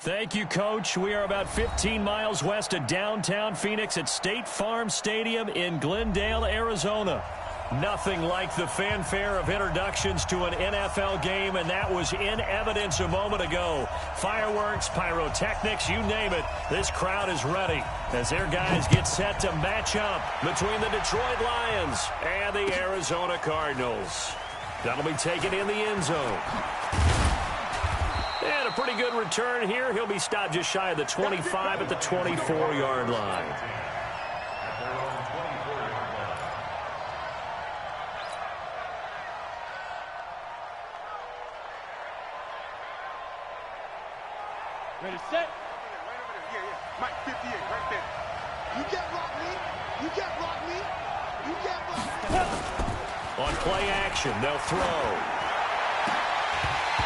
Thank you, Coach. We are about 15 miles west of downtown Phoenix at State Farm Stadium in Glendale, Arizona. Nothing like the fanfare of introductions to an NFL game, and that was in evidence a moment ago. Fireworks, pyrotechnics, you name it. This crowd is ready as their guys get set to match up between the Detroit Lions and the Arizona Cardinals. That'll be taken in the end zone. And a pretty good return here. He'll be stopped just shy of the 25 at the 24-yard line. Ready, set. Right over there. Yeah. Mike, 58, right there. You can't block me. You can't block me. You can't block me. On play action, they'll throw.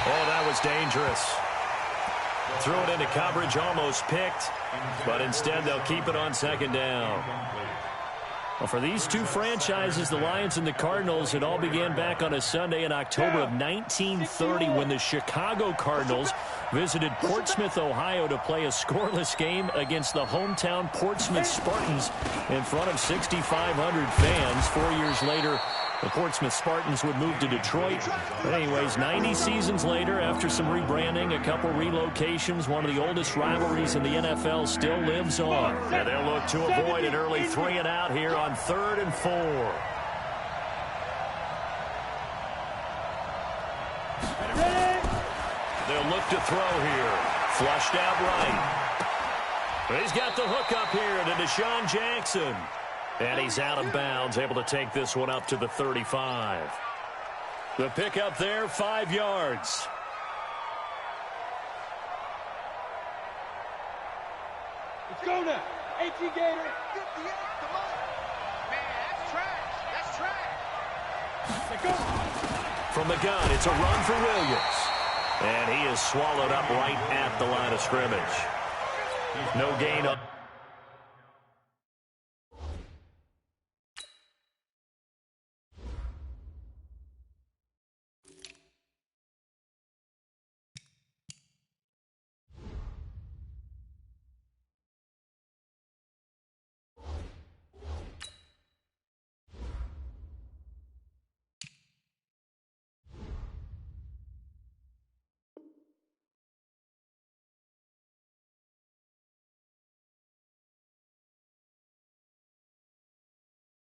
Oh, that was dangerous. Threw it into coverage, almost picked, but instead they'll keep it on second down. Well, for these two franchises, the Lions and the Cardinals, it all began back on a Sunday in October of 1930 when the Chicago Cardinals visited Portsmouth, Ohio to play a scoreless game against the hometown Portsmouth Spartans in front of 6,500 fans. 4 years later, the Portsmouth Spartans would move to Detroit. But anyways, 90 seasons later, after some rebranding, a couple relocations, one of the oldest rivalries in the NFL still lives on. And they'll look to avoid an early 3-and-out here on 3rd and 4. They'll look to throw here. Flushed out right. He's got the hook up here to Deshaun Jackson. And he's out of bounds, able to take this one up to the 35. The pickup there, 5 yards. Let's go now. 18 Gator. 58, come on. Man, that's trash. That's trash. Let's go. From the gun, it's a run for Williams. And he is swallowed up right at the line of scrimmage. No gain up.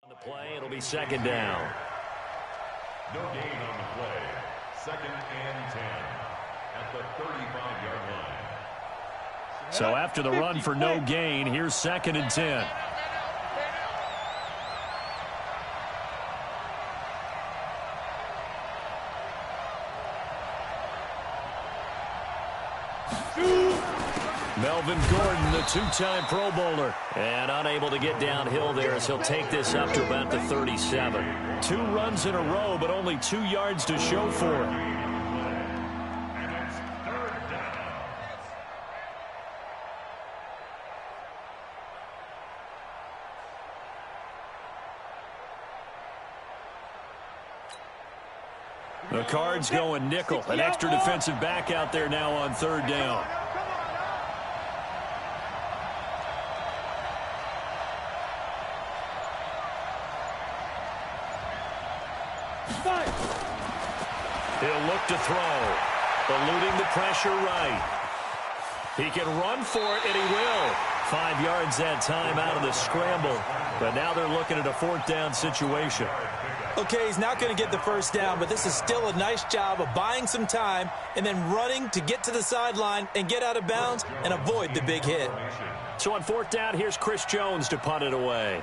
The play, it'll be second down. No gain on the play. 2nd and 10 at the 35-yard line. So after the run for no gain, here's 2nd and 10. Melvin Gordon, the two-time Pro Bowler, and unable to get downhill there as he'll take this up to about the 37. 2 runs in a row, but only 2 yards to show for it. The Cards going nickel, an extra defensive back out there now on 3rd down. He'll look to throw, eluding the pressure right. He can run for it, and he will. 5 yards that time out of the scramble, but now they're looking at a 4th down situation. Okay, he's not going to get the 1st down, but this is still a nice job of buying some time and then running to get to the sideline and get out of bounds and avoid the big hit. So on 4th down, here's Chris Jones to punt it away.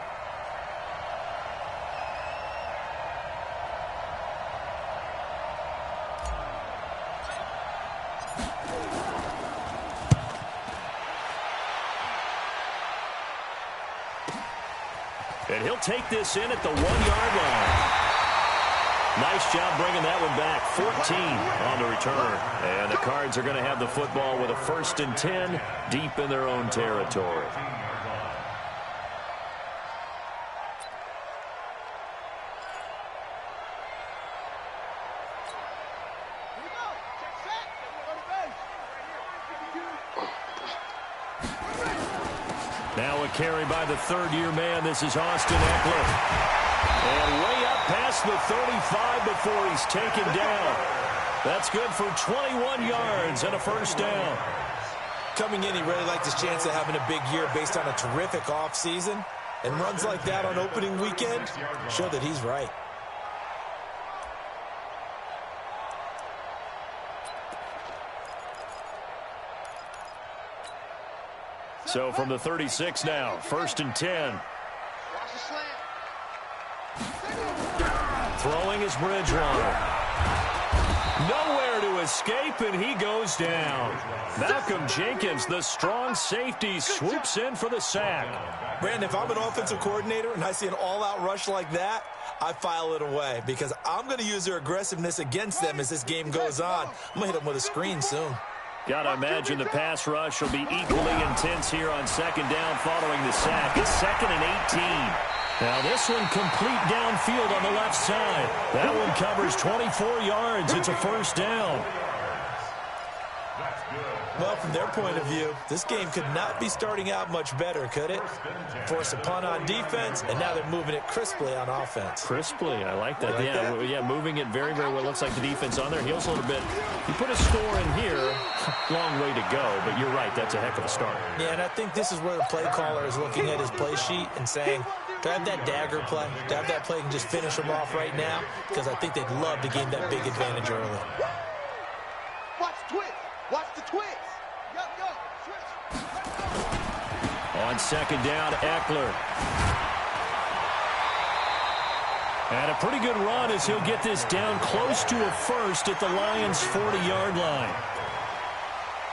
And he'll take this in at the 1-yard line. Nice job bringing that one back. 14 on the return. And the Cards are going to have the football with a 1st and 10 deep in their own territory. carry by the third-year man. This is Austin Eckler. And way up past the 35 before he's taken down. That's good for 21 yards and a first down. Coming in, he really liked his chance of having a big year based on a terrific offseason. And runs like that on opening weekend show that he's right. So from the 36 now, 1st and 10. Throwing is Bridgewater. Nowhere to escape, and he goes down. Malcolm Jenkins, the strong safety, swoops in for the sack. Brandon, if I'm an offensive coordinator and I see an all-out rush like that, I file it away because I'm going to use their aggressiveness against them as this game goes on. I'm going to hit them with a screen soon. Got to imagine the pass rush will be equally intense here on 2nd down following the sack. It's 2nd and 18. Now this one complete downfield on the left side. That one covers 24 yards. It's a first down. Well, from their point of view, this game could not be starting out much better, could it? Force a punt on defense, and now they're moving it crisply on offense. Crisply, I like that. Yeah, moving it very, very well. Looks like the defense on their heels a little bit. You put a score in here, long way to go, but you're right, that's a heck of a start. Yeah, and I think this is where the play caller is looking at his play sheet and saying, do I have that dagger play? Do I have that play and just finish them off right now? Because I think they'd love to gain that big advantage early. Watch the twist. Watch the twist. Yo, switch. On 2nd down, Eckler. And a pretty good run as he'll get this down close to a first at the Lions' 40-yard line.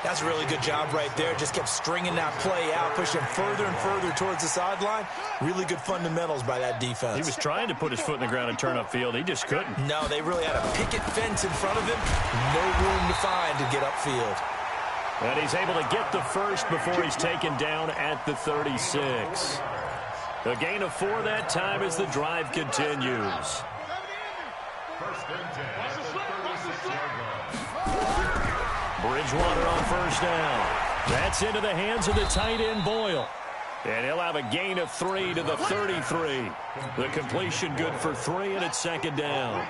That's a really good job right there. Just kept stringing that play out, pushing further and further towards the sideline. Really good fundamentals by that defense. He was trying to put his foot in the ground and turn upfield. He just couldn't. No, they really had a picket fence in front of him. No room to find to get upfield. And he's able to get the first before he's taken down at the 36. A gain of 4 that time as the drive continues. Bridgewater on 1st down. That's into the hands of the tight end, Boyle. And he'll have a gain of 3 to the 33. The completion good for 3, and it's 2nd down.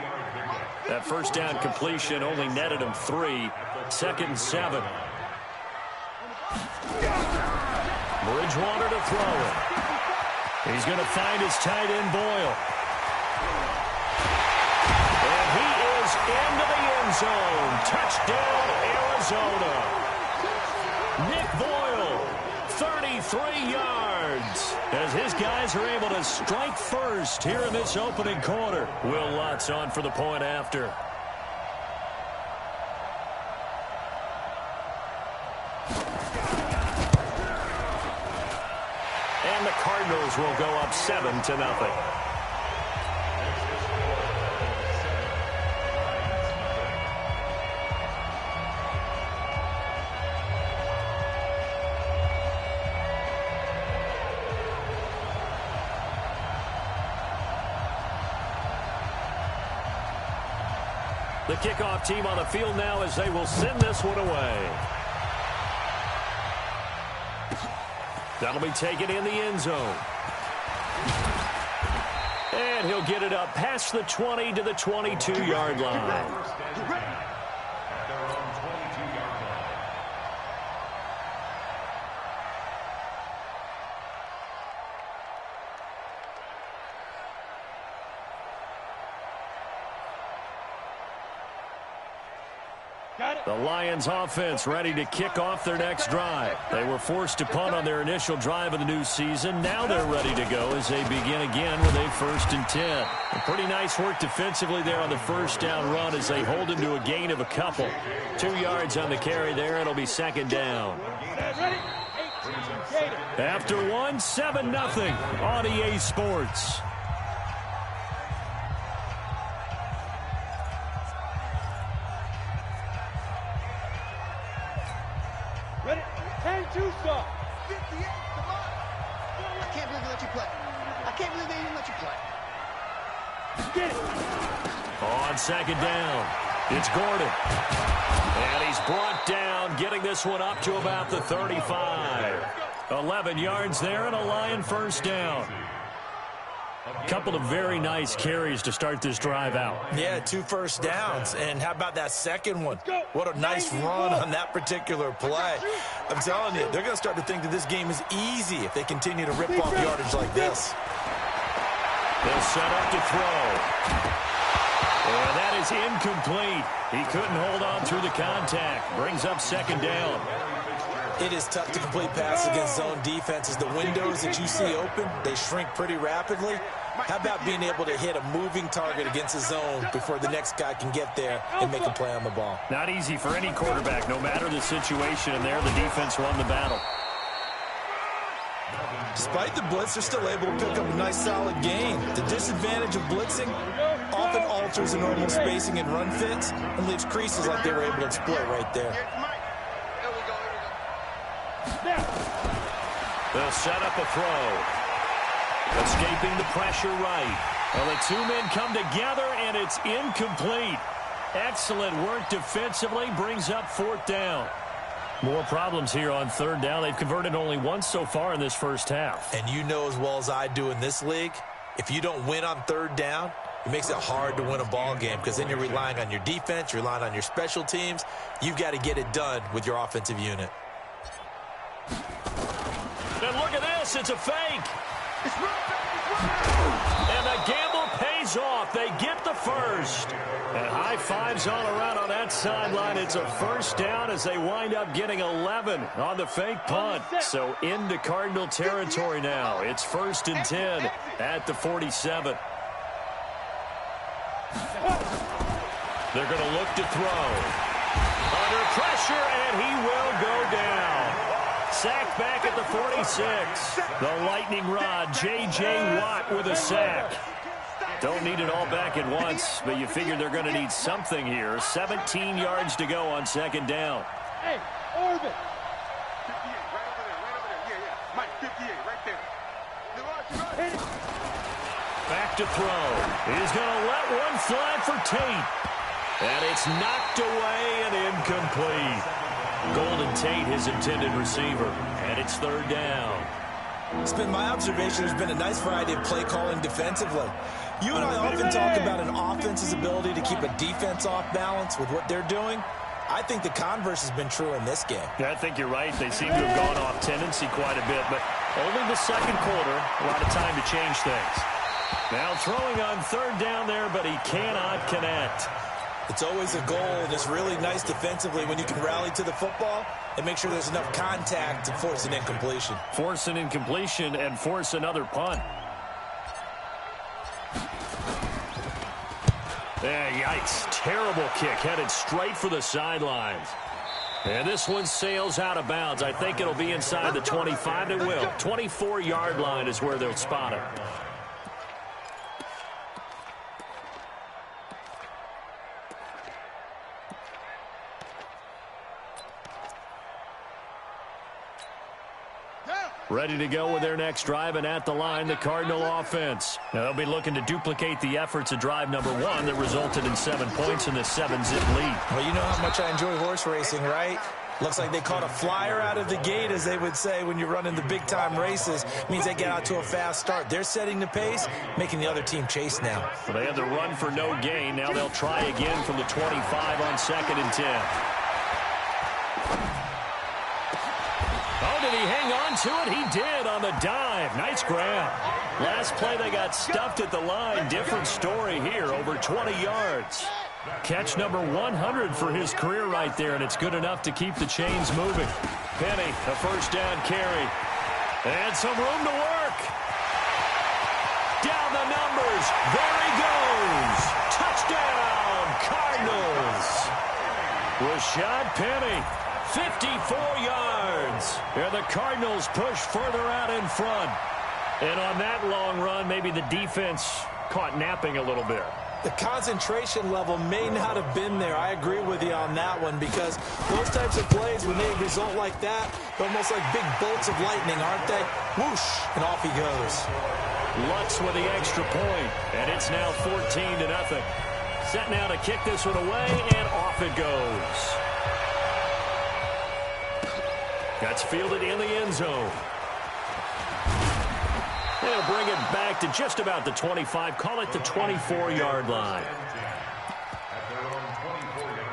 That 1st down completion only netted him 3. 2nd and 7. Bridgewater to throw it. He's going to find his tight end, Boyle. And he is into the end zone. Touchdown, Arizona. Nick Boyle, 33 yards. As his guys are able to strike first here in this opening quarter. Will Lutz on for the point after. And the Cardinals will go up 7-0. The kickoff team on the field now as they will send this one away. That'll be taken in the end zone. And he'll get it up past the 20 to the 22-yard line. The Lions offense ready to kick off their next drive. They were forced to punt on their initial drive of the new season. Now they're ready to go as they begin again with a 1st and 10. A pretty nice work defensively there on the 1st down run as they hold him to a gain of a couple. 2 yards on the carry there. It'll be 2nd down. After 1, 7-0 on EA Sports. Ready? 10-2 stop. 58, come on. I can't believe they let you play. I can't believe they didn't let you play. Get it. On 2nd down, it's Gordon. And he's brought down, getting this one up to about the 35. 11 yards there and a Lion first down. Couple of very nice carries to start this drive out. Yeah, 2 first downs. And how about that second one? What a nice run on that particular play. I'm telling you, they're going to start to think that this game is easy if they continue to rip off yardage like this. They'll set up to throw. And that is incomplete. He couldn't hold on through the contact. Brings up second down. It is tough to complete passes against zone defenses. The windows that you see open, they shrink pretty rapidly. How about being able to hit a moving target against a zone before the next guy can get there and make a play on the ball? Not easy for any quarterback, no matter the situation. And there, the defense won the battle. Despite the blitz, they're still able to pick up a nice, solid gain. The disadvantage of blitzing often alters the normal spacing and run fits and leaves creases like they were able to exploit right there. They'll set up a throw. Escaping the pressure right. Well, the 2 men come together, and it's incomplete. Excellent work defensively. Brings up 4th down. More problems here on 3rd down. They've converted only once so far in this first half. And you know as well as I do in this league, if you don't win on 3rd down, it makes it hard to win a ball game because then you're relying on your defense, you're relying on your special teams. You've got to get it done with your offensive unit. And look at this. It's a fake. And the gamble pays off. They get the first. And high fives all around on that sideline. It's a first down as they wind up getting 11 on the fake punt. So into Cardinal territory now. It's 1st and 10 at the 47. They're going to look to throw. Under pressure, and he will go down. Sacked back at the 46. The lightning rod, J.J. Watt with a sack. Don't need it all back at once, but you figure they're going to need something here. 17 yards to go on 2nd down. Hey, Orbit. 58, right over there. Yeah. Mike, 58, right there. Back to throw. He's going to let one fly for Tate. And it's knocked away and incomplete. Golden Tate, his intended receiver. And it's 3rd down. It's been my observation there's been a nice variety of play calling defensively. You and I often talk about an offense's ability to keep a defense off balance with what they're doing. I think the converse has been true in this game. Yeah, I think you're right. They seem to have gone off tendency quite a bit, but only the 2nd quarter, a lot of time to change things. Now throwing on 3rd down there, but he cannot connect. It's always a goal, and it's really nice defensively when you can rally to the football and make sure there's enough contact to force an incompletion. Force an incompletion and force another punt. Yikes. Terrible kick headed straight for the sidelines. And this one sails out of bounds. I think it'll be inside the 25. It will. 24-yard line is where they'll spot it. Ready to go with their next drive, and at the line, the Cardinal offense. Now, they'll be looking to duplicate the efforts of drive number 1 that resulted in 7 points in the 7-zip lead. Well, you know how much I enjoy horse racing, right? Looks like they caught a flyer out of the gate, as they would say when you're running the big-time races. It means they get out to a fast start. They're setting the pace, making the other team chase now. Well, they had the run for no gain. Now they'll try again from the 25 on 2nd and 10. Oh, did he hang on to it? He did on the dive. Nice grab. Last play, they got stuffed at the line. Different story here, over 20 yards. Catch number 100 for his career right there, and it's good enough to keep the chains moving. Penny, a first down carry. And some room to work. Down the numbers. There he goes. Touchdown, Cardinals. Rashad Penny. 54 yards. And the Cardinals push further out in front. And on that long run, maybe the defense caught napping a little bit. The concentration level may not have been there. I agree with you on that one, because those types of plays, when they result like that, they're almost like big bolts of lightning, aren't they? Whoosh, and off he goes. Lutz with the extra point, and it's now 14-0. Set now to kick this one away, and off it goes. That's fielded in the end zone. They'll bring it back to just about the 25. Call it the 24-yard line. At their own 24-yard line.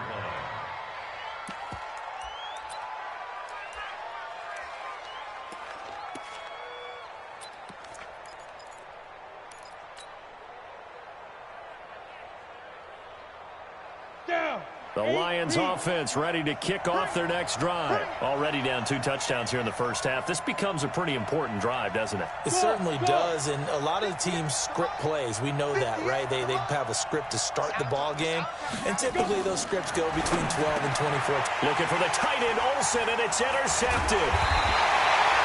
The Lions offense ready to kick off their next drive. Already down 2 touchdowns here in the first half. This becomes a pretty important drive, doesn't it? It certainly does, and a lot of the teams script plays. We know that, right? They have a script to start the ball game, and typically those scripts go between 12 and 24. Looking for the tight end, Olsen, and it's intercepted.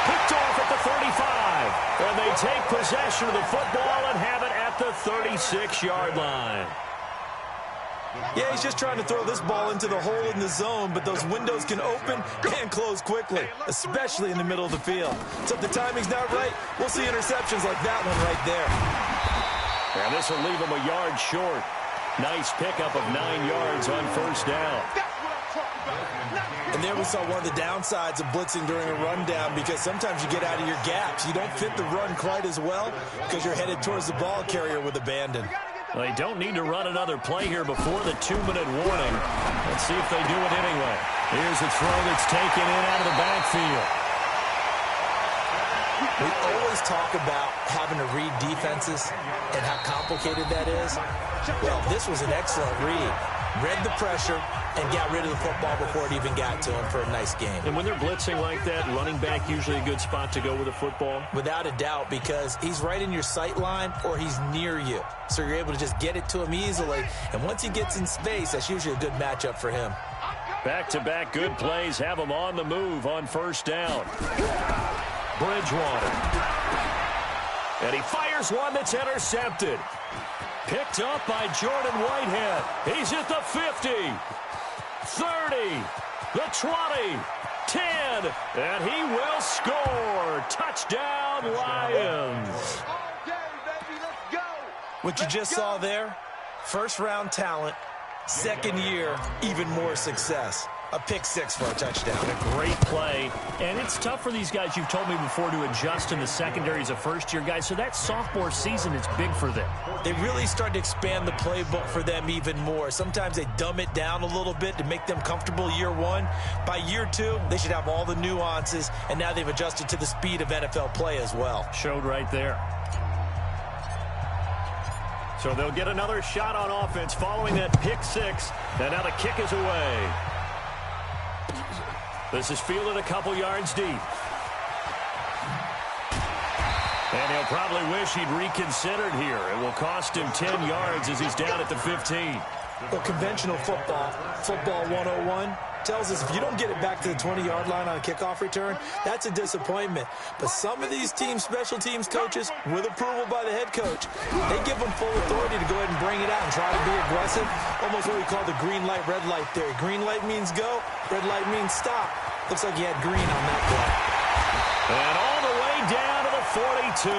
Picked off at the 35, and they take possession of the football and have it at the 36-yard line. Yeah, he's just trying to throw this ball into the hole in the zone, but those windows can open and close quickly, especially in the middle of the field. So if the timing's not right, we'll see interceptions like that one right there. And this will leave him a yard short. Nice pickup of 9 yards on first down. And there we saw one of the downsides of blitzing during a rundown, because sometimes you get out of your gaps. You don't fit the run quite as well because you're headed towards the ball carrier with abandon. Well, they don't need to run another play here before the 2-minute warning. Let's see if they do it anyway. Here's a throw that's taken in out of the backfield. We always talk about having to read defenses and how complicated that is. Well, this was an excellent read. Read the pressure and got rid of the football before it even got to him for a nice game. And when they're blitzing like that, running back usually a good spot to go with the football? Without a doubt, because he's right in your sight line or he's near you. So you're able to just get it to him easily. And once he gets in space, that's usually a good matchup for him. Back-to-back good plays have him on the move on first down. Bridgewater. And he fires one that's intercepted. Picked up by Jordan Whitehead. He's at the 50, 30, the 20, 10, and he will score. Touchdown, Lions. What you just saw there, first-round talent, second year, even more success. A pick six for a touchdown. A great play. And it's tough for these guys, you've told me before, to adjust in the secondary as a first-year guy. So that sophomore season is big for them. They really start to expand the playbook for them even more. Sometimes they dumb it down a little bit to make them comfortable year one. By year two, they should have all the nuances, and now they've adjusted to the speed of NFL play as well. Showed right there. So they'll get another shot on offense following that pick six. And now the kick is away. This is fielded a couple yards deep. And he'll probably wish he'd reconsidered here. It will cost him 10 yards as he's down at the 15. Well, conventional football 101, tells us if you don't get it back to the 20-yard line on a kickoff return, that's a disappointment. But some of these teams, special teams coaches, with approval by the head coach, they give them full authority to go ahead and bring it out and try to be aggressive. Almost what we call the green light, red light theory. Green light means go, red light means stop. Looks like he had green on that play. And all the way down to the 42.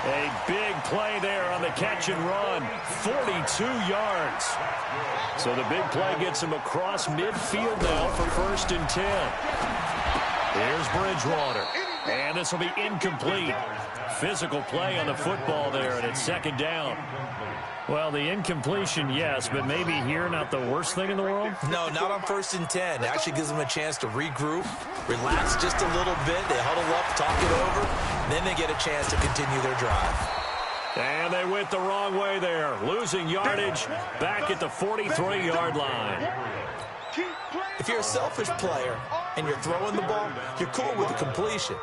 A big play there on the catch and run. 42 yards. So the big play gets him across midfield now for 1st and 10. Here's Bridgewater. And this will be incomplete. Physical play on the football there, and it's 2nd down. Well, the incompletion, yes, but maybe here not the worst thing in the world? No, not on 1st and 10. It actually gives them a chance to regroup, relax just a little bit. They huddle up, talk it over, then they get a chance to continue their drive. And they went the wrong way there, losing yardage back at the 43-yard line. If you're a selfish player and you're throwing the ball, you're cool with the completion.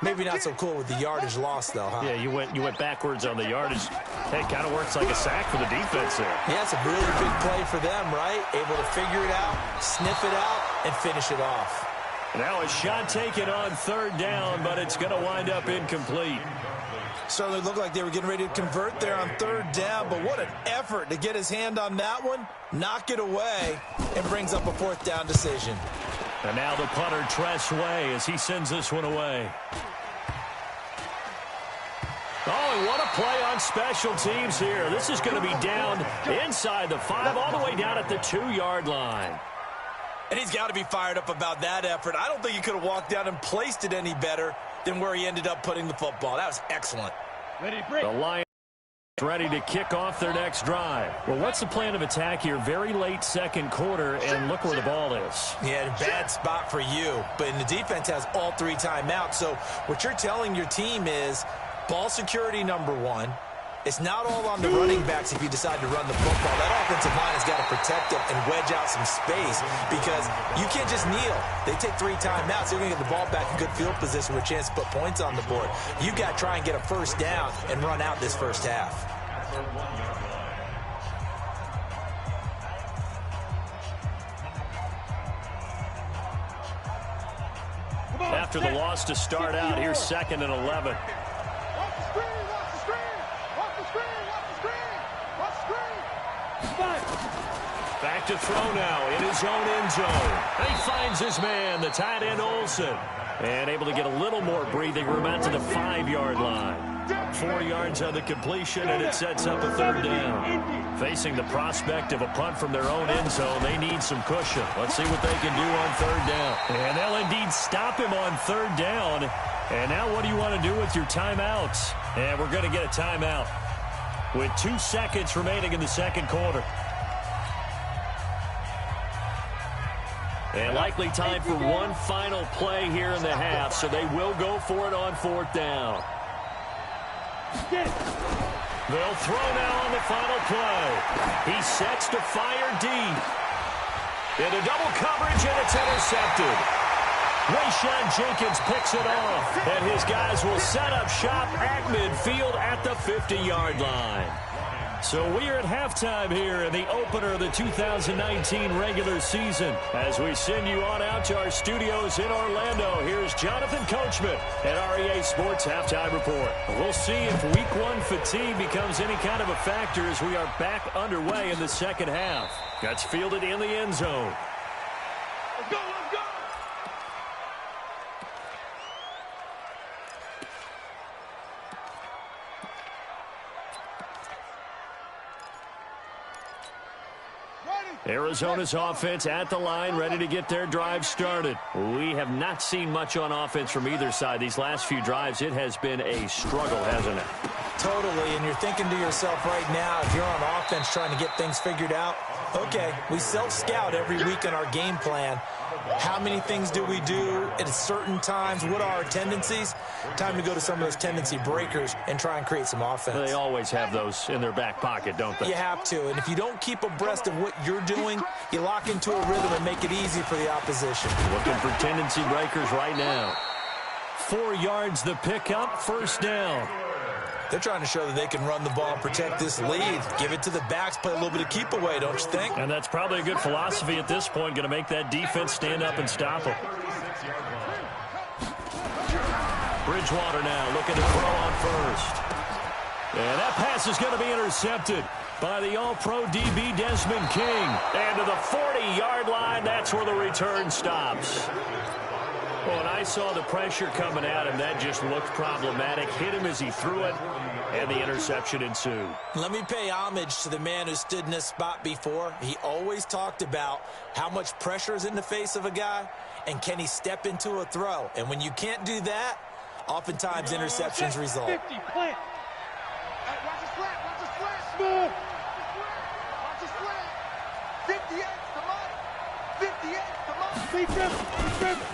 Maybe not so cool with the yardage loss, though, huh? Yeah, you went backwards on the yardage. Hey, kind of works like a sack for the defense there. Yeah, it's a really big play for them, right? Able to figure it out, sniff it out, and finish it off. Now a shot taken on 3rd down, but it's going to wind up incomplete. Certainly looked like they were getting ready to convert there on 3rd down, but what an effort to get his hand on that one, knock it away, and brings up a 4th down decision. And now the punter, Tressway, as he sends this one away. Oh, and what a play on special teams here. This is going to be down inside the 5, all the way down at the 2-yard line. And he's got to be fired up about that effort. I don't think he could have walked down and placed it any better. than where he ended up putting the football. That was excellent. Ready, break. The Lions ready to kick off their next drive. Well, what's the plan of attack here? Very late second quarter, and look where the ball is. Yeah, bad spot for you. But the defense has all 3 timeouts. So what you're telling your team is ball security number 1. It's not all on the running backs if you decide to run the football. That offensive line has got to protect them and wedge out some space because you can't just kneel. They take 3 timeouts. They're going to get the ball back in good field position with a chance to put points on the board. You've got to try and get a first down and run out this first half. After the loss to start out, here's 2nd and 11. Back to throw now in his own end zone. And he finds his man, the tight end Olsen. And able to get a little more breathing room out to the 5-yard line. 4 yards on the completion, and it sets up a 3rd down. Facing the prospect of a punt from their own end zone, they need some cushion. Let's see what they can do on 3rd down. And they'll indeed stop him on 3rd down. And now what do you want to do with your timeouts? And we're going to get a timeout with 2 seconds remaining in the second quarter. And likely time for one final play here in the half, so they will go for it on 4th down. They'll throw now on the final play. He sets to fire deep. Into double coverage, and it's intercepted. Rayshawn Jenkins picks it off, and his guys will set up shop at midfield at the 50-yard line. So we are at halftime here in the opener of the 2019 regular season. As we send you on out to our studios in Orlando, here's Jonathan Coachman at REA Sports Halftime Report. We'll see if Week 1 fatigue becomes any kind of a factor as we are back underway in the second half. That's fielded in the end zone. Let's go, let's go! Arizona's offense at the line, ready to get their drive started. We have not seen much on offense from either side. These last few drives, it has been a struggle, hasn't it? Totally, and you're thinking to yourself right now, if you're on offense trying to get things figured out, okay, we self-scout every week on our game plan. How many things do we do at certain times? What are our tendencies? Time to go to some of those tendency breakers and try and create some offense. They always have those in their back pocket, don't they? You have to, and if you don't keep abreast of what you're doing, you lock into a rhythm and make it easy for the opposition. Looking for tendency breakers right now. 4 yards the pickup, 1st down. They're trying to show that they can run the ball and protect this lead. Give it to the backs, play a little bit of keep away, don't you think? And that's probably a good philosophy at this point, going to make that defense stand up and stop them. Bridgewater now looking to throw on 1st. And that pass is going to be intercepted by the All-Pro DB Desmond King. And to the 40-yard line, that's where the return stops. Well, when I saw the pressure coming at him, that just looked problematic. Hit him as he threw it, and the interception ensued. Let me pay homage to the man who stood in this spot before. He always talked about how much pressure is in the face of a guy, and can he step into a throw. And when you can't do that, oftentimes interceptions result. 50, plant. Watch the slant, watch the slant. Smooth. Watch the slant. 58, come on. 58, come on.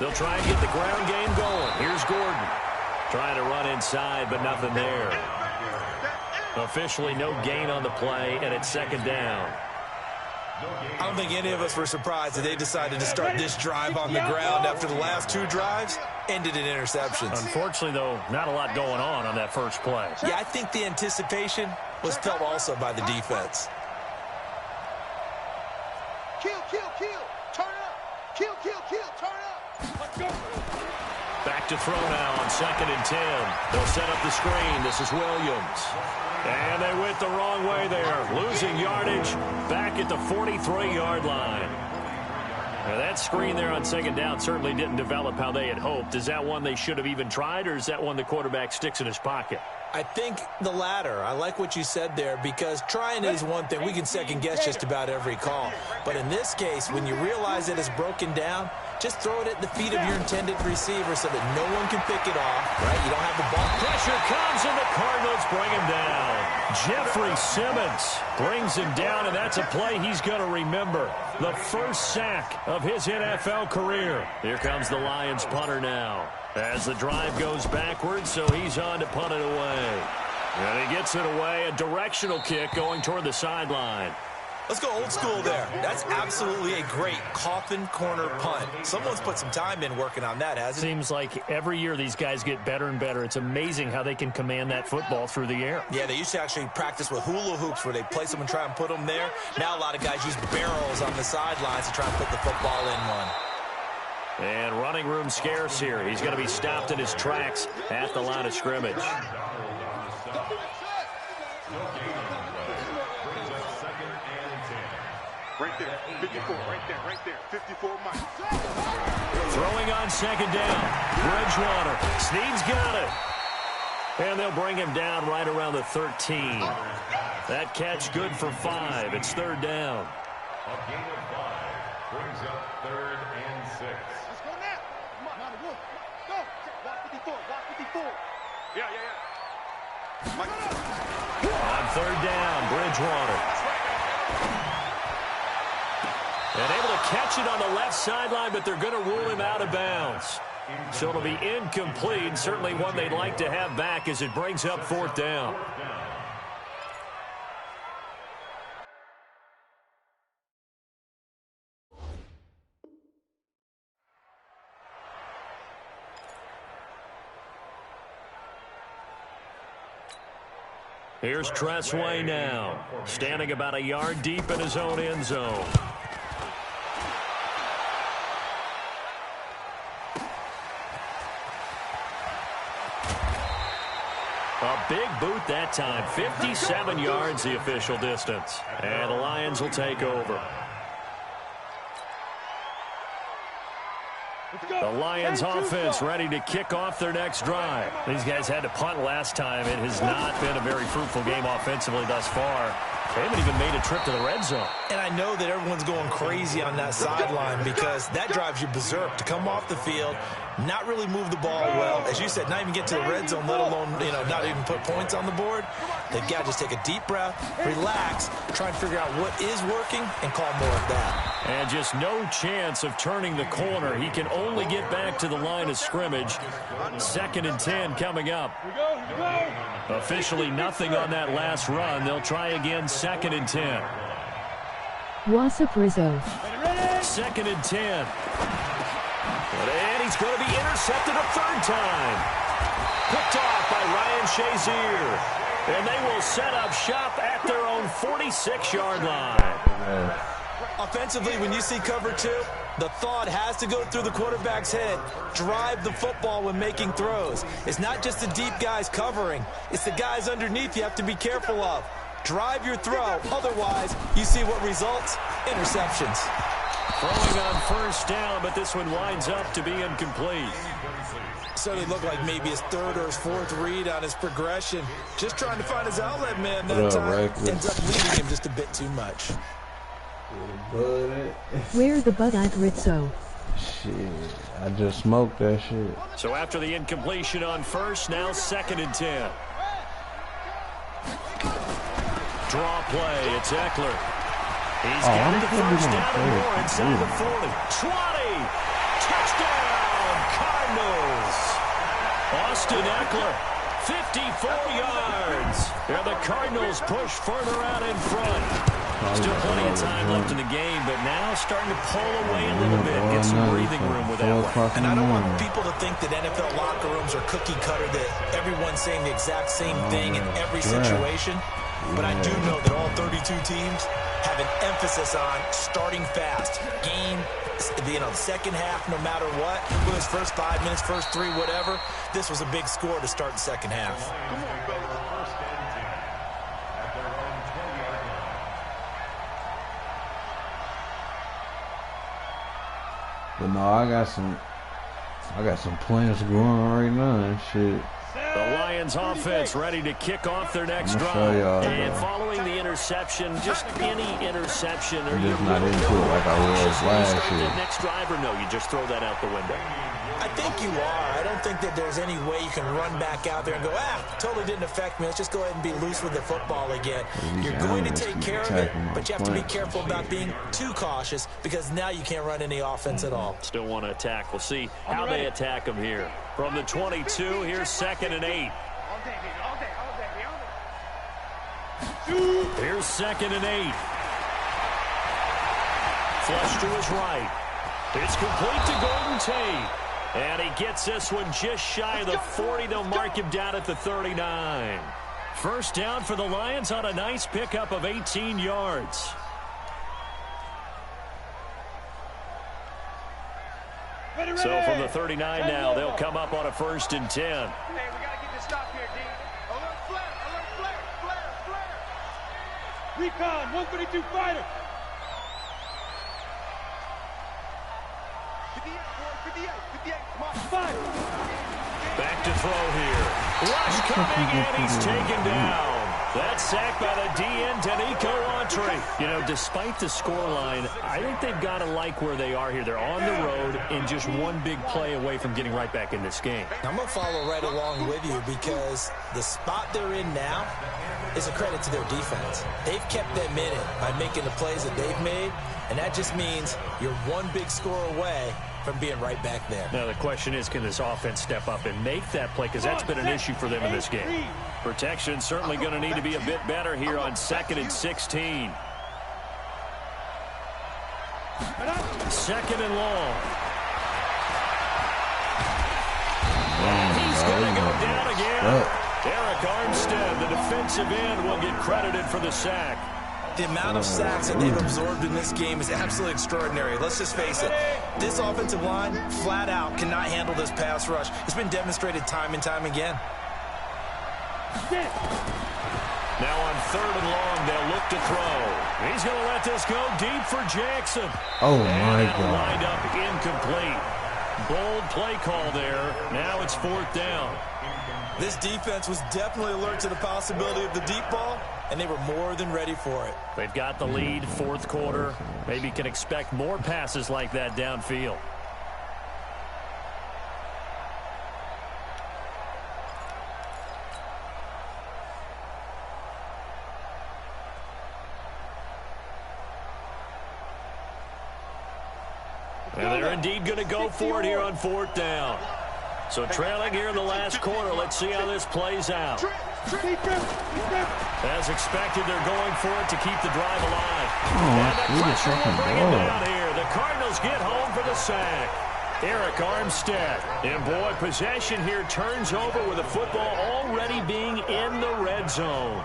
They'll try and get the ground game going. Here's Gordon. Trying to run inside, but nothing there. Officially no gain on the play, and it's 2nd down. I don't think any of us were surprised that they decided to start this drive on the ground after the last 2 drives ended in interceptions. Unfortunately, though, not a lot going on that first play. Yeah, I think the anticipation was felt also by the defense. Kill, kill, kill. Turn up. Kill, kill, kill. Turn up. Let's go. Back to throw now on 2nd and 10. They'll set up the screen. This is Williams. And they went the wrong way there. Losing yardage back at the 43-yard line. Now that screen there on 2nd down certainly didn't develop how they had hoped. Is that one they should have even tried, or is that one the quarterback sticks in his pocket? I think the latter. I like what you said there, because trying is one thing. We can second guess just about every call. But in this case, when you realize it is broken down, just throw it at the feet of your intended receiver so that no one can pick it off, right? You don't have the ball. Pressure comes, and the Cardinals bring him down. Jeffrey Simmons brings him down, and that's a play he's going to remember. The first sack of his NFL career. Here comes the Lions punter now, as the drive goes backwards, so he's on to punt it away. And he gets it away, a directional kick going toward the sideline. Let's go old school there. That's absolutely a great coffin corner punt. Someone's put some time in working on that, hasn't it? Seems like every year these guys get better and better. It's amazing how they can command that football through the air. Yeah, they used to actually practice with hula hoops where they place them and try and put them there. Now a lot of guys use barrels on the sidelines to try and put the football in one. And running room scarce here. He's going to be stopped in his tracks at the line of scrimmage. Right there, 54, right there, 54 miles. Throwing on second down. Bridgewater. Snead's got it. And they'll bring him down right around the 13. That catch good for 5. It's third down. A gain of 5 brings up 3rd and 6. Let's go now. Come on, now, go. Walk 54. Yeah. On third down, Bridgewater. And able to catch it on the left sideline, but they're going to rule him out of bounds. So it'll be incomplete. Certainly one they'd like to have back as it brings up 4th down. Here's Tressway now, standing about a yard deep in his own end zone. A big boot that time, 57 yards the official distance. And the Lions will take over. The Lions offense ready to kick off their next drive. These guys had to punt last time. It has not been a very fruitful game offensively thus far. They haven't even made a trip to the red zone. And I know that everyone's going crazy on that sideline because that drives you berserk to come off the field, not really move the ball well. As you said, not even get to the red zone, let alone, not even put points on the board. They've got to just take a deep breath, relax, try and figure out what is working, and call more of that. And just no chance of turning the corner. He can only get back to the line of scrimmage. 2nd and 10 coming up. Officially nothing on that last run. They'll try again, 2nd and 10. What's up, Rizzo? 2nd and 10. And he's going to be intercepted a 3rd time. Picked off by Ryan Shazier. And they will set up shop at their own 46-yard line. Offensively, when you see cover 2, the thought has to go through the quarterback's head. Drive the football when making throws. It's not just the deep guys covering. It's the guys underneath you have to be careful of. Drive your throw. Otherwise, you see what results? Interceptions. Throwing on 1st down, but this one winds up to be incomplete. So it looked like maybe his 3rd or his 4th read on his progression. Just trying to find his outlet man that time. Ends up leading him just a bit too much. Where's the bud at, Rizzo? Shit, I just smoked that shit. So after the incompletion on 1st, now 2nd and 10. Draw play, it's Eckler. He's got the 1st down and more inside the 40. 20! Touchdown, Cardinals! Austin Eckler, 54 yards. And the Cardinals push further out in front. Still plenty of time left in the game, but now starting to pull away a little bit, get some breathing room with that one. And I don't want people to think that NFL locker rooms are cookie cutter, that everyone's saying the exact same thing in every situation. But I do know that all 32 teams have an emphasis on starting fast. Game, second half, no matter what. Whether it's first 5 minutes, first 3, whatever. This was a big score to start the second half. But no, I got some plans going on right now and shit. The Lions offense ready to kick off their next drive. And following the interception, just any interception. I'm just not into it like I was last year. Next drive, or no, you just throw that out the window? I think you are. I don't think that there's any way you can run back out there and go, totally didn't affect me. Let's just go ahead and be loose with the football again. You're going to take care of it, but you have to be careful about being too cautious because now you can't run any offense at all. Still want to attack. We'll see how they attack them here. From the 22, here's 2nd and 8. Here's 2nd and 8. Flush to his right. It's complete to Golden Tate. And he gets this one just shy of the 40. They'll mark him down at the 39. First down for the Lions on a nice pickup of 18 yards. So from the 39 now, they'll come up on a 1st and 10. Hey, we got to get this stop here, D. Alert flare, flare. Recon, 132 fighter. 58, come on. 5. Back to throw here. Rush coming, and he's taken down. That's sacked by the DN, Danico Autry. You know, despite the scoreline, I think they've got to like where they are here. They're on the road and just one big play away from getting right back in this game. I'm going to follow right along with you because the spot they're in now is a credit to their defense. They've kept them in it by making the plays that they've made, and that just means you're one big score away from being right back there. Now the question is, can this offense step up and make that play? Because that's been an issue for them in this game. Protection certainly going to need to be a bit better here on 2nd and 16. 2nd and long. And he's going to go down again. Eric Armstead, the defensive end, will get credited for the sack. The amount of sacks that they've absorbed in this game is absolutely extraordinary. Let's just face it. This offensive line, flat out, cannot handle this pass rush. It's been demonstrated time and time again. Now on 3rd and long, they'll look to throw. He's going to let this go deep for Jackson. Oh, my God. Lined up incomplete. Bold play call there. Now it's 4th down. This defense was definitely alert to the possibility of the deep ball, and they were more than ready for it. They've got the lead, 4th quarter. Maybe can expect more passes like that downfield. And they're indeed going to go for it here on 4th down. So trailing here in the last quarter. Let's see how this plays out. As expected, they're going for it to keep the drive alive. And the pressure will bring it down here. The Cardinals get home for the sack. Eric Armstead. And boy, possession here turns over with the football already being in the red zone.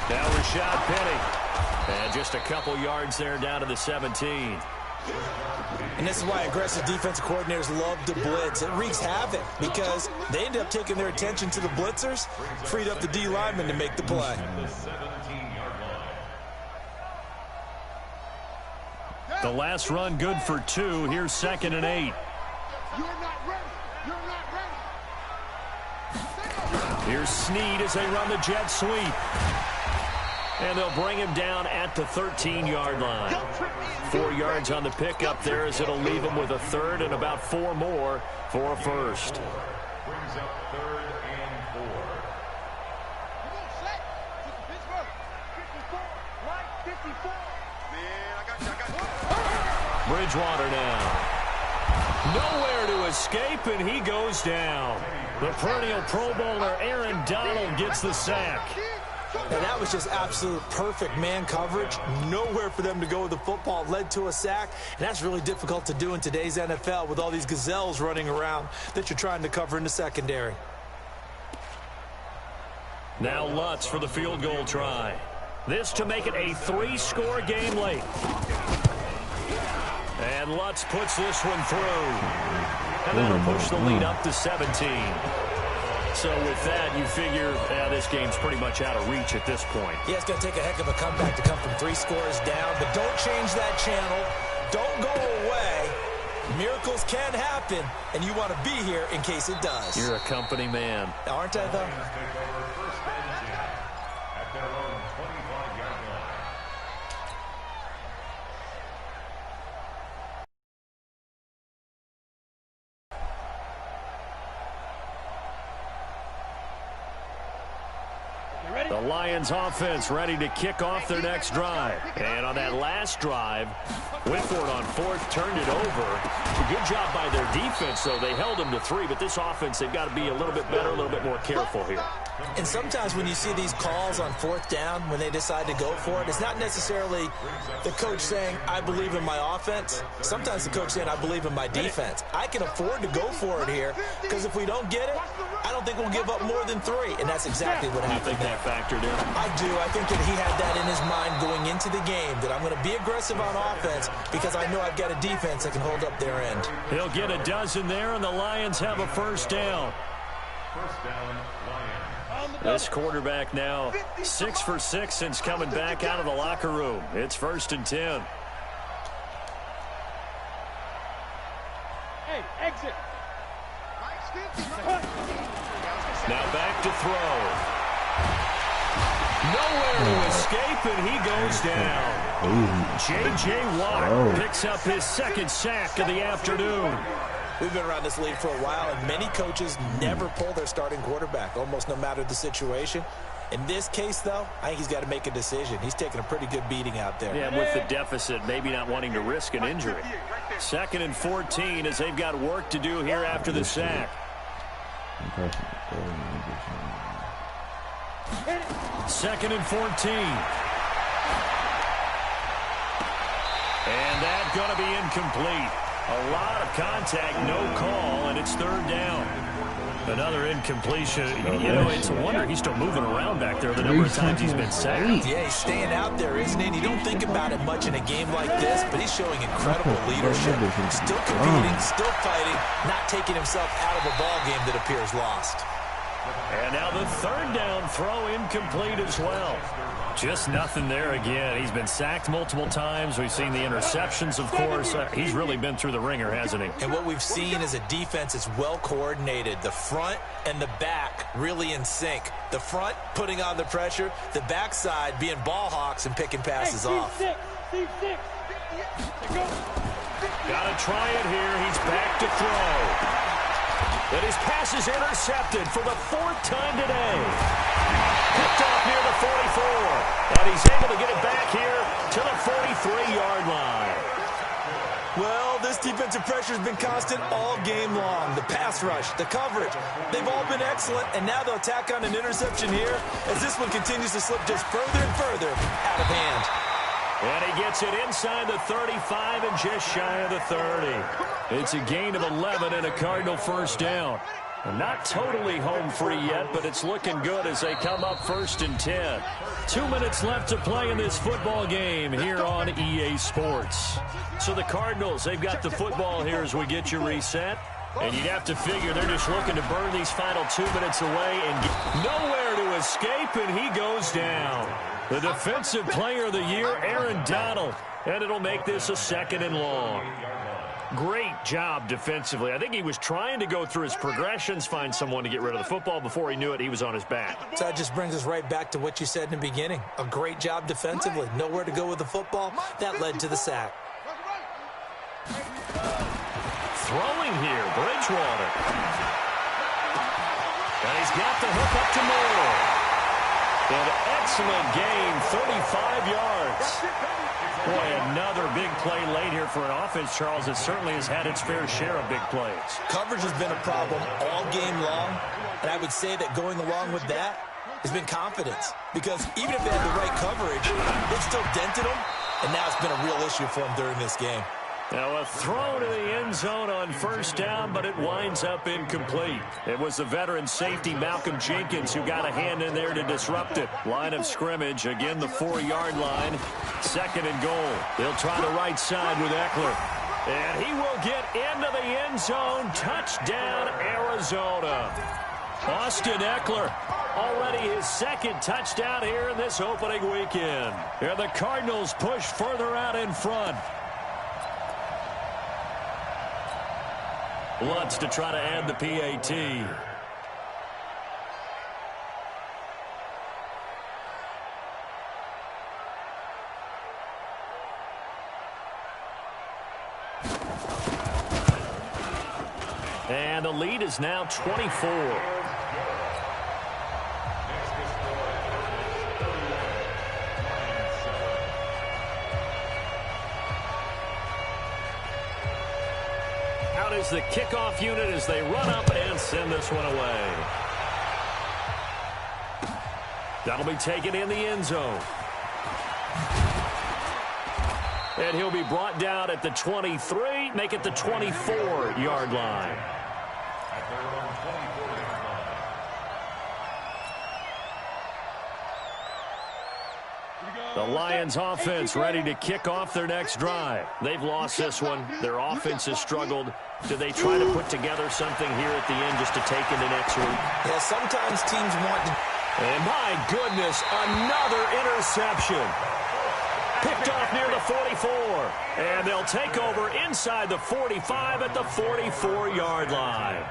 Now Rashad Penny. And just a couple yards there down to the 17. And this is why aggressive defensive coordinators love to blitz. It wreaks havoc because they end up taking their attention to the blitzers, freed up the D lineman to make the play. The last run good for 2. Here's 2nd and 8. You're not ready. You're not ready. Here's Snead as they run the jet sweep. And they'll bring him down at the 13-yard line. 4 yards on the pickup there as it'll leave him with a 3rd and about 4 more for a 1st. Brings up 3rd and 4. Come on, set. Pittsburgh. 54. Right, 54. Man, I got you. Bridgewater now. Nowhere to escape, and he goes down. The perennial Pro Bowler Aaron Donald gets the sack. And that was just absolute perfect man coverage. Nowhere for them to go with the football. Led to a sack. And that's really difficult to do in today's NFL with all these gazelles running around that you're trying to cover in the secondary. Now Lutz for the field goal try. This to make it a 3-score game late. And Lutz puts this one through. And that'll push the lead up to 17. So with that, you figure this game's pretty much out of reach at this point. Yeah, it's going to take a heck of a comeback to come from 3 scores down. But don't change that channel. Don't go away. Miracles can happen, and you want to be here in case it does. You're a company man. Aren't I, though? First and 10 at their own 25-yard line. The Lions offense ready to kick off their next drive. And on that last drive, Whitford on fourth turned it over. A good job by their defense, though. They held them to 3, but this offense, they've got to be a little bit better, a little bit more careful here. And sometimes when you see these calls on fourth down, when they decide to go for it, it's not necessarily the coach saying, I believe in my offense. Sometimes the coach saying, I believe in my defense. I can afford to go for it here, because if we don't get it, I don't think we'll give up more than 3. And that's exactly what happened. You think that factored in? I do. I think that he had that in his mind going into the game, that I'm going to be aggressive on offense because I know I've got a defense that can hold up their end. He'll get a dozen there, and the Lions have a first down. First down, Lions. This quarterback now 6 for 6 since coming back out of the locker room. It's first and 10. Hey, exit. Now back to throw. Nowhere to escape, and he goes down. J.J. Watt picks up his second sack of the afternoon. We've been around this league for a while, and many coaches never pull their starting quarterback, almost no matter the situation. In this case, though, I think he's got to make a decision. He's taking a pretty good beating out there. Yeah, with the deficit, maybe not wanting to risk an injury. Second and 14 as they've got work to do here after the sack. Second and 14. And that's going to be incomplete. A lot of contact, no call, and it's third down. Another incompletion. You know, it's a wonder he's still moving around back there the number of times he's been sacked. Yeah, he's staying out there, isn't he? And you don't think about it much in a game like this, but he's showing incredible leadership. Still competing, still fighting, not taking himself out of a ball game that appears lost. And now the third down throw incomplete as well. Just nothing there again. He's been sacked multiple times. We've seen the interceptions, of course. He's really been through the ringer, hasn't he? And what we've seen is a defense that's well coordinated. The front and the back really in sync. The front putting on the pressure, the backside being ball hawks and picking passes off. Got to try it here. He's back to throw. And his pass is intercepted for the 4th time today. Picked off near the 44. And he's able to get it back here to the 43-yard line. Well, this defensive pressure has been constant all game long. The pass rush, the coverage, they've all been excellent. And now they'll tack on an interception here as this one continues to slip just further and further out of hand. And he gets it inside the 35 and just shy of the 30. It's a gain of 11 and a Cardinal first down. Not totally home free yet, but it's looking good as they come up first and 10. 2 minutes left to play in this football game here on EA Sports. So the Cardinals, they've got the football here as we get you reset. And you'd have to figure they're just looking to burn these final 2 minutes away and get nowhere to escape, and he goes down. The Defensive Player of the Year, Aaron Donald. And it'll make this a second and long. Great job defensively. I think he was trying to go through his progressions, find someone to get rid of the football. Before he knew it, he was on his back. So that just brings us right back to what you said in the beginning. A great job defensively. Nowhere to go with the football. That led to the sack. Throwing here, Bridgewater. And he's got the hook up to Moore. An excellent gain, 35 yards. Boy, another big play late here for an offense, Charles, that certainly has had its fair share of big plays. Coverage has been a problem all game long, and I would say that going along with that has been confidence. Because even if they had the right coverage, it still dented them, and now it's been a real issue for them during this game. Now a throw to the end zone on first down, but it winds up incomplete. It was the veteran safety Malcolm Jenkins who got a hand in there to disrupt it. Line of scrimmage, again the 4-yard line. Second and goal. They'll try the right side with Eckler. And he will get into the end zone. Touchdown, Arizona. Austin Eckler, already his second touchdown here in this opening weekend. And the Cardinals push further out in front. Lutz to try to add the PAT. And the lead is now 24. Out is the kickoff unit as they run up and send this one away. That'll be taken in the end zone. And he'll be brought down at the 23, make it the 24-yard line. The Lions offense ready to kick off their next drive. They've lost this one. Their offense has struggled. Do they try to put together something here at the end just to take into next week? Yeah, sometimes teams want to. And my goodness, another interception. Picked off near the 44. And they'll take over inside the 45 at the 44-yard line.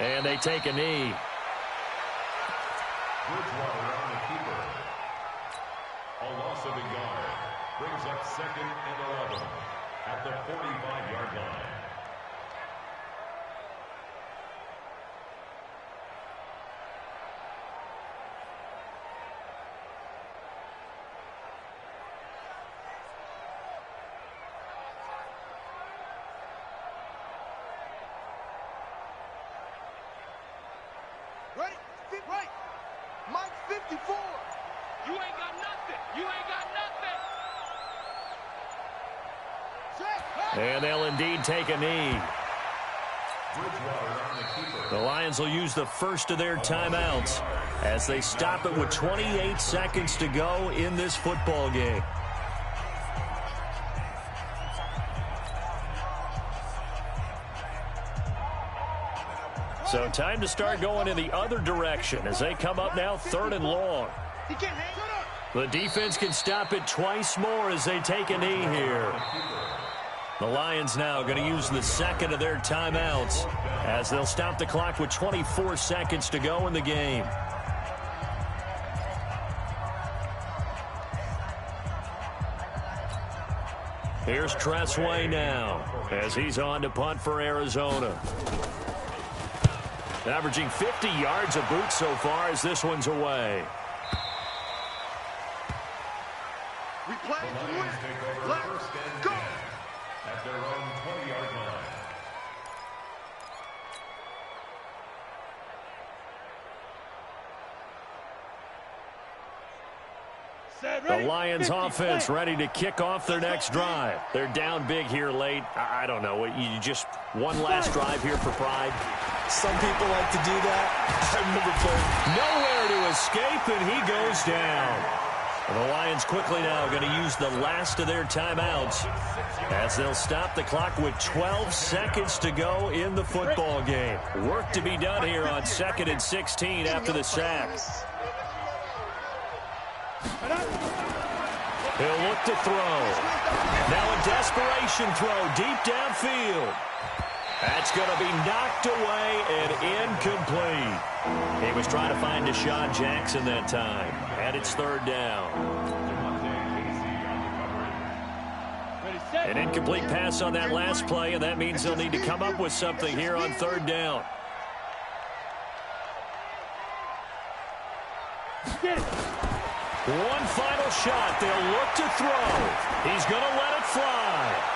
And they take a knee. Bridgewater on the keeper. A loss of a yard. Brings up 2nd and 11 at the 45-yard line. Ready? Right. Mike 54. You ain't got nothing. You ain't got nothing. And they'll indeed take a knee. Bridgewater on the keeper. The Lions will use the first of their timeouts as they stop it with 28 seconds to go in this football game. So time to start going in the other direction as they come up now 3rd and long. The defense can stop it twice more as they take a knee here. The Lions now going to use the second of their timeouts as they'll stop the clock with 24 seconds to go in the game. Here's Tressway now as he's on to punt for Arizona. Averaging 50 yards a boot so far as this one's away. We play The to Lions win. take over Let's 1st and go. 10 at their own 20-yard line. The Lions offense ready to kick off their next drive. They're down big here late. I don't know. You just one last drive here for pride. Some people like to do that. I remember playing. Nowhere to escape, and he goes down. And the Lions quickly now going to use the last of their timeouts as they'll stop the clock with 12 seconds to go in the football game. Work to be done here on 2nd and 16 after the sack. He'll look to throw. Now a desperation throw deep downfield. That's going to be knocked away and incomplete. He was trying to find Deshaun Jackson that time. And it's 3rd down. An incomplete pass on that last play, and that means they'll need to come up with something here on 3rd down. One final shot. They'll look to throw. He's going to let it fly.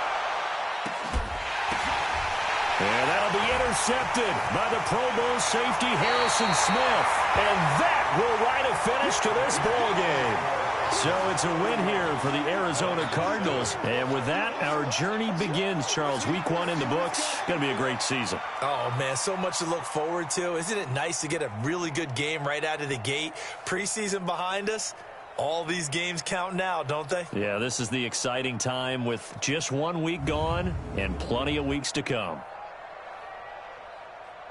And that'll be intercepted by the Pro Bowl safety Harrison Smith. And that will write a finish to this ball game. So it's a win here for the Arizona Cardinals. And with that, our journey begins, Charles. Week 1 in the books. Going to be a great season. Oh, man, so much to look forward to. Isn't it nice to get a really good game right out of the gate? Preseason behind us. All these games count now, don't they? Yeah, this is the exciting time with just 1 week gone and plenty of weeks to come.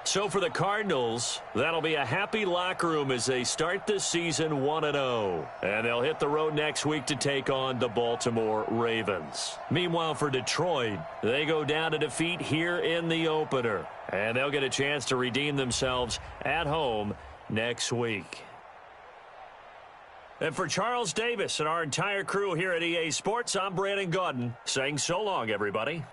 So for the Cardinals, that'll be a happy locker room as they start this season 1-0. And they'll hit the road next week to take on the Baltimore Ravens. Meanwhile, for Detroit, they go down to defeat here in the opener. And they'll get a chance to redeem themselves at home next week. And for Charles Davis and our entire crew here at EA Sports, I'm Brandon Gaudin saying so long, everybody.